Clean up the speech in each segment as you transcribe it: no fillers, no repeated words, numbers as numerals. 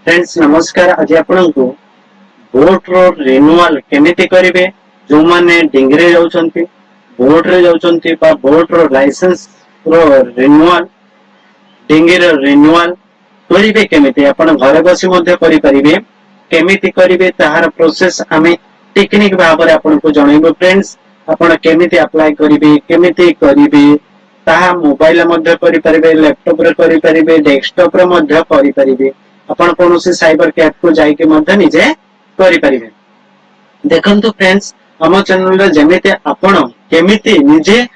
Friends नमस्कार। आज आपनको vote रो renewal केमिति करिवे जो माने डिंगरे जाउछंती भोट रे जाउछंती बा भोट रो लाइसेंस रो रिन्यूअल डिंगरे रिन्यूअल करिवे केमिति आपण घर बसी मध्ये करि परिबे केमिति करिवे ताहार प्रोसेस आमे टेक्निक भाबरे आपनको जणाइबो। फ्रेंड्स आपण केमिति अप्लाई करिवे केमिति करिवे ताहा मोबाइल मध्ये करि परिबे लैपटॉप रे करि परिबे डेस्कटॉप रे मध्ये करि परिबे आपण कोनोसी साइबर कैफ को जाई के मध्ये निजे करि परिबे। देखंतु फ्रेंड्स हम चैनल रे जेमिते आपण केमिति निजे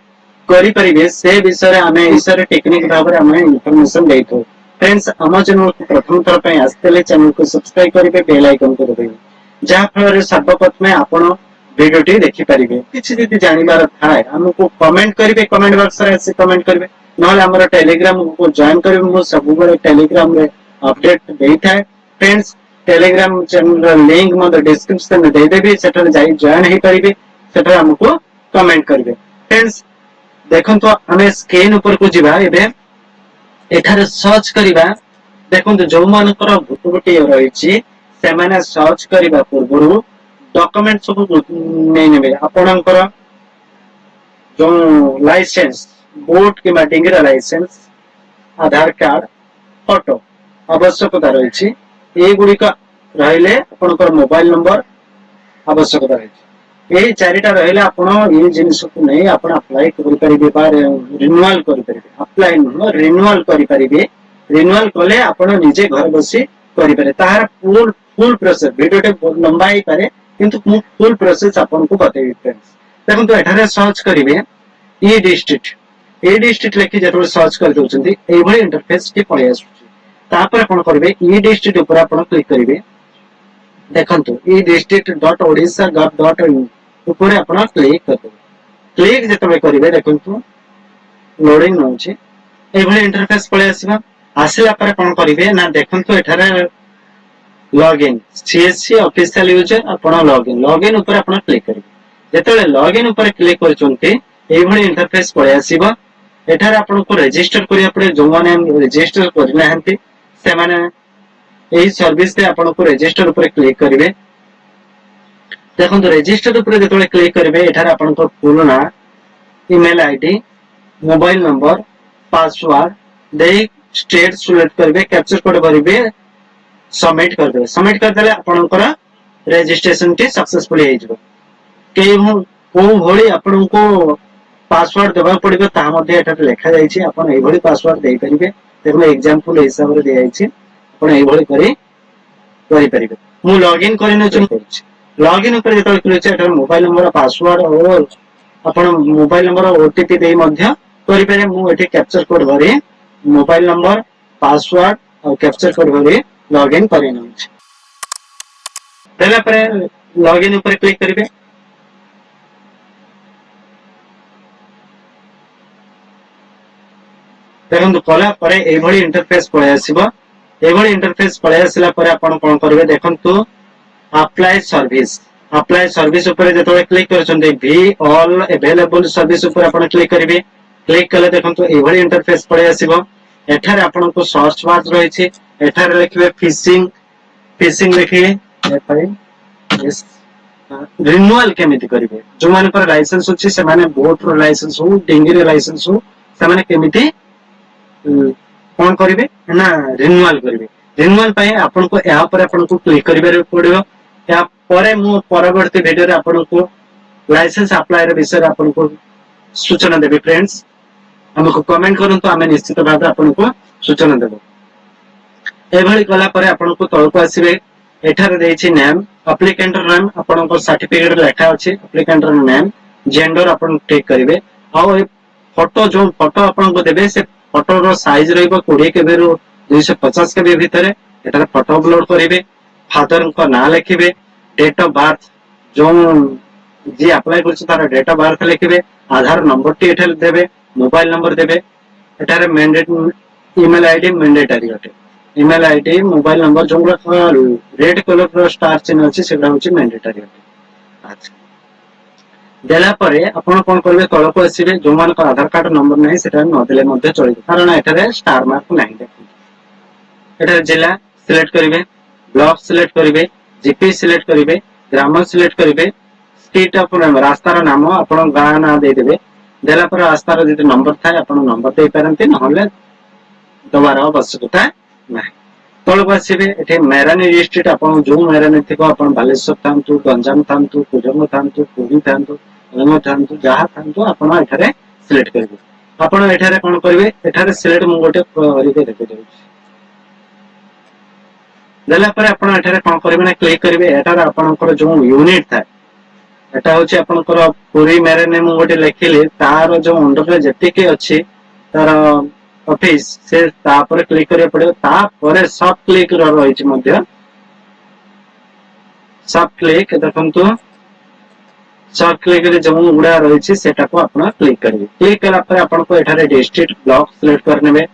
करि परिबे से विषय आमे विषय टेक्निक भाबरे आमे इंफॉर्मेशन देथो। फ्रेंड्स हम चैनल को प्रथम थर पय आस्तेले चैनल को सब्सक्राइब करिबे बेल आइकन को दबाइबे जहा फल सर्वप्रथम आपण वीडियो टी देखि परिबे। किछि जदि जानिबार थाए हमको कमेंट करिबे कमेंट बॉक्स रे से कमेंट करिबे नहले हमर टेलीग्राम को जॉइन करिबे। मो सब बरे टेलीग्राम रे अपडेट देता है। फ्रेंड्स टेलीग्राम चैनल लिंक मो डिस्क्रिप्शन में दे देबी सेटर जाई जॉइन हे करिवे सेटर हमको कमेंट करिवे। फ्रेंड्स देखंतो हमें स्क्रीन ऊपर को जिबा एबे एठारे सर्च करिबा। देखंतो जो मानकर भूतगोटी रहिछि से माने सर्च करिबा पूर्वरु डॉक्यूमेंट सब नै नेबे आपनकर जो लाइसेंस बोट के डिंगरा लाइसेंस आधार कार्ड फोटो आवश्यकता रही एगुड़िक रहिले आपनकर मोबाइल नंबर आवश्यकता रही ए चारिटा रहिले आपण ए जिनिस को नै आपण अप्लाई करि परिबे बा रिन्यूअल करि परिबे। अप्लाई न रिन्यूअल करि परिबे रिन्यूअल कले आपण निजे घर बसी करि पारे तार फुल प्रोसेस वीडियो टे लंबा ही पारे किंतु फुल प्रोसेस आपन को बतेबी। फ्रेंड्स देखंतु एठारे सर्च करिवे ई डिस्ट्रिक्ट लेखि जेतबे सर्च कर दोचंती एई भली इंटरफेस के पळे आसुची तापर आपण करबे ई डिस्ट्रिक्ट ऊपर आपण क्लिक करिवे। देखंतु ई district.odisha.gov.in ऊपर आपण क्लिक करबे। क्लिक जेतबे करिवे देखंतु लोडिंग नउची एई भली इंटरफेस पळे आसीबा। आसिला पर आपण करिवे ना देखंतु एठारे लॉगिन सीएससी ऑफिशियल यूजर आपण लॉगिन ऊपर आपण क्लिक करिवे। जेतबे लॉगिन ऊपर क्लिक करचोंती एई भली इंटरफेस पळे आसीबा। एठारे आपण को रजिस्टर करिया पड़े जो माने रजिस्टर करना हंती से माने एही सर्विस ते आपण को रजिस्टर ऊपर क्लिक करिवे। देखंतु रजिस्टर ऊपर जेतबे क्लिक करिवे एठारे आपण को फुल ना email ID mobile number password दे स्टेट सिलेक्ट करिवे कैप्चर कोड भरिवे सबमिट कर देबे। सबमिट कर देले आपनकर रजिस्ट्रेशन टी सक्सेसफुली हे जिवो। केहू को भली आपण को पासवर्ड देबा पड़िबे ता मध्ये एटा लिखा जाय छी आपण एई भली पासवर्ड देई परिबे। देखो एग्जांपल हिसाब रे दिया छी आपण एई भली करि परिबे। मु लॉगिन करिनो छी लॉगिन ऊपर जेतल क्लिक छै एटा मोबाइल नंबर पासवर्ड और आपण मोबाइल नंबर ओटीपी देई मध्ये करि पारे। मु एठी कैप्चर कोड भरि मोबाइल नंबर पासवर्ड और कैप्चर कोड भरि लॉगिन करिनो छी। तेला परे लॉगिन ऊपर क्लिक करिवे। देखंतु कला परे एई भली इंटरफेस पळे आसीबो। एई भली इंटरफेस पळे आसिला परे आपण कोन करबे देखंतु अप्लाई सर्विस ऊपर जेतबे क्लिक करछन्ते भी ऑल अवेलेबल सर्विस ऊपर आपण क्लिक करिवे। क्लिक कले देखंतु एई भली इंटरफेस पळे आसीबो। एठारे आपण को सर्च बार रही छि एठारे लिखबे फिशिंग लिखिए यस रिन्यूअल केमिति करिवे जो माने पर लाइसेंस अछि से माने बोट रो लाइसेंस हो डिंगरी लाइसेंस हो से माने केमिति कौन करिवे ना रिन्यूअल करिवे। रिन्यूअल पाए आपन को या पर आपन को क्लिक करिवे पड़ियो। या परे मु परवर्ती वीडियो रे आपन को लाइसेंस अप्लाई रे विषय आपन को सूचना देबे। फ्रेंड्स हमको कमेंट करंतु आमे निश्चित भाबे आपन को सूचना देबो। ए भली कला परे आपन को तळ को आसीबे एठारे देछि नेम एप्लीकेंट नेम आपन को सर्टिफिकेट लेखा अछि एप्लीकेंट नेम जेंडर आपन टिक करिवे। आ फोटो जो फोटो आपन को देबे से फोटो रो साइज रहइबो 20 केबी रो 250 केबी भितरे एटारे फोटो अपलोड करिवे। फादर को नाम लिखिबे डेट ऑफ बर्थ जो जी अप्लाई करछ तार डेट ऑफ बर्थ लिखिबे आधार नंबर टी एठल देबे मोबाइल नंबर देबे। एटारे मैंडेटरी ईमेल आईडी मैंडेटरी अटे ईमेल आईडी मोबाइल नंबर जो रेड कलर रो स्टार चिन्ह अछि सेटा होछि मैंडेटरी अटे। अच्छा देला परे आपण कोन करबे तळ को आसीबे जो मान को आधार कार्ड नंबर नै सेटा न देले मध्ये चलिबे कारण एठारे स्टार मार्क नै देखि एठारे जिल्ला सिलेक्ट करिवे। ब्लॉक सिलेक्ट करेंगे, जीपी सिलेक्ट करेंगे, ग्राम सिलेक्ट करेंगे, स्ट्रीट ऑफ नेम रास्तार नाम आपण गाँ ना देदेवे, देला पर रास्तार जदि नंबर थाए आपण नंबर दे पारंती, नहले दबार आवश्यकता नाही। तळक आसीबे एठे मैरानी डिस्ट्रिक्ट आपण जो मैरानी थिको आपण बालेश्वर थांतु, गंजाम थांतु, कुजंग थांतु, पुरी थांतु, रंग थांतु, जहा थांतु आपण एठारे सिलेक्ट करिवे। आपण एठारे कोन करिवे, एठारे सिलेक्ट मु गोटे करिवे देखि देउ देला पर आपण एठारे कोन करिवे ना क्लिक करिवे। एठारे आपनकर जो यूनिट थाए एटा होची आपनकर पुरी मैरानी मु गोटे लेखिले तार जो अंडर रे जति के अछि तार ऑफिस से तापर क्लिक करिया पड़े, तापर सब क्लिक रही मध्य सब क्लिक देखंतु सब क्लिक रे जो गुडा रही सेटा को आपण क्लिक करिवे। क्लिक कला पर आपण को एठारे डिस्ट्रिक्ट ब्लॉक सिलेक्ट करनेबे।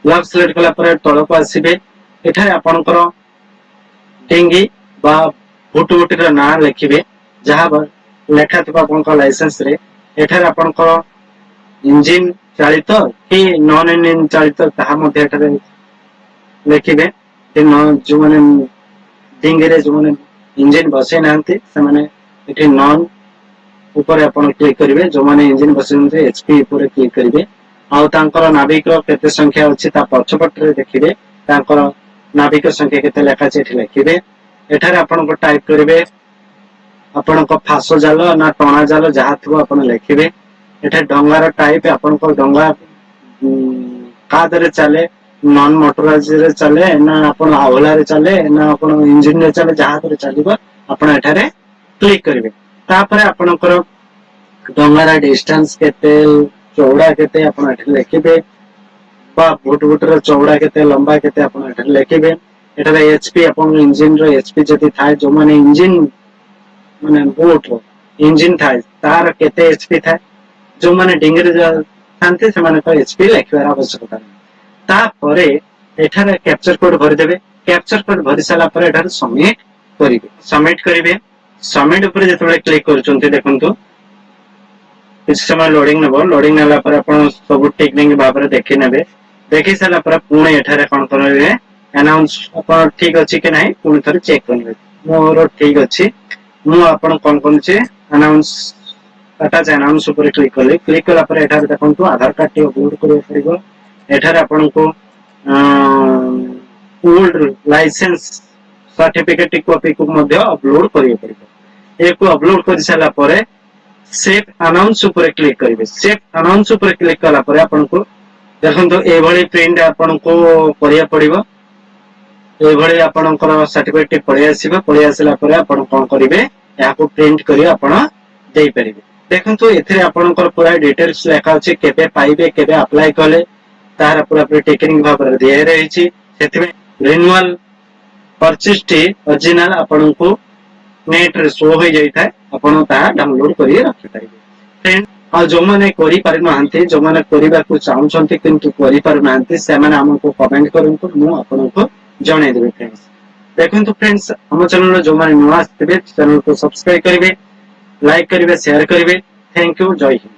ब्लॉक सिलेक्ट कला पर तळ को आसीबे। एठारे आपनकर टेंगी बा भुटभुटीर ना लिखिबे, जहा लेखा थबा आपनकर लाइसेंस रे। एठारे आपनकर इंजिन चालित कि नॉन इंजिन चालित ताहा मध्ये एठारे लिखिबे। जो माने डिंगरे जो माने इंजिन बसै नांती से माने एठी नॉन ऊपर आपण क्लिक करिवे, जो माने इंजिन बसै एचपी ऊपर क्लिक करिवे। आ तांकर नाविक केते संख्या अछि ता पछपट रे देखिबे, तांकर नाविक संख्या केते लेखा छै एठी लिखिबे। एठारे आपण को टाइप करिवे आपण को फासो जाल ना टणा जाल जहा थबो आपण लिखिबे। एठे डंगार टाइप आपण को डंगा कादरे चले, नॉन मोटराइज रे चले ना आपण आउला रे चले ना आपण इंजिन रे चले, जहा तरे चलिबो आपण एठारे क्लिक करिवे। तापरे आपनकर डंगार डिस्टेंस केते चौड़ा केते आपण एठे लिखिबे, बा फुट रे चौड़ा केते लंबा केते आपण एठे लिखिबे। एठारे एचपी आपण इंजिन रे एचपी जति थाए, जो माने इंजिन माने बोट रो इंजिन थाए तार केते एचपी थाए, जो माने डिंगरे थांते से माने को एचपी लिखबार आवश्यकता नहीं। तापरे एठारे कैप्चर कोड भरि देबे। कैप्चर कोड भरि साला पर एठारे सबमिट करिवे। सबमिट करिवे। सबमिट ऊपर जेतबे क्लिक करचोंते देखंतु इस समय लोडिंग नेबो। लोडिंग नेला पर आपण सब टेक्निक भाबरे देखि नेबे। देखि साला पर पुणे एठारे कोन करबे अनाउंस आपण ठीक अछि कि नाही पुणे थरे चेक करबे। मोर ठीक अछि, मु आपण कोन कोन छै अनाउंस अटैच अनाउंस ऊपर क्लिक कले। क्लिक कला पर एठारे देखंतु आधार कार्ड टी अपलोड करिवे पड़िबो। एठारे आपण को ओल्ड लाइसेंस सर्टिफिकेट कॉपी को मध्ये अपलोड करिवे पड़िबो। एको अपलोड कर साला परे सेव अनाउंस ऊपर क्लिक करिवे। सेव अनाउंस ऊपर क्लिक कला परे आपण को देखंतु ए भली प्रिंट आपण को करिया पड़िबो। ए भली आपणकर सर्टिफिकेट पळि आसीबो। पळि आसिला परे आपण कोन करिवे या को प्रिंट करी आपण देई परिबे। देखंतु एथिरे आपणकर पूरा डिटेल्स लेखा अछि, केबे पाइबे केबे अप्लाई कले तार पूरा टेक्निक भाबर दिए रही छी। सेथिमे रिन्यूअल परचेज टी ओरिजिनल आपण को नेट रे शो हो जाई थाए, आपण ता डाउनलोड करी रखि परिबे। फ्रेंड आ जो माने करि पारि नहंती, जो माने करिबा को चाहउछंती किंतु करि पारि नहंती से माने हमको कमेंट करंतु, मु आपण को जणे देबे। फ्रेंड्स देखंतु फ्रेंड्स हम चैनल जो माने नुआ आस्थिबे चैनल को सब्सक्राइब करिवे, लाइक करिवे, शेयर करिवे। Thank you. जय हिंद।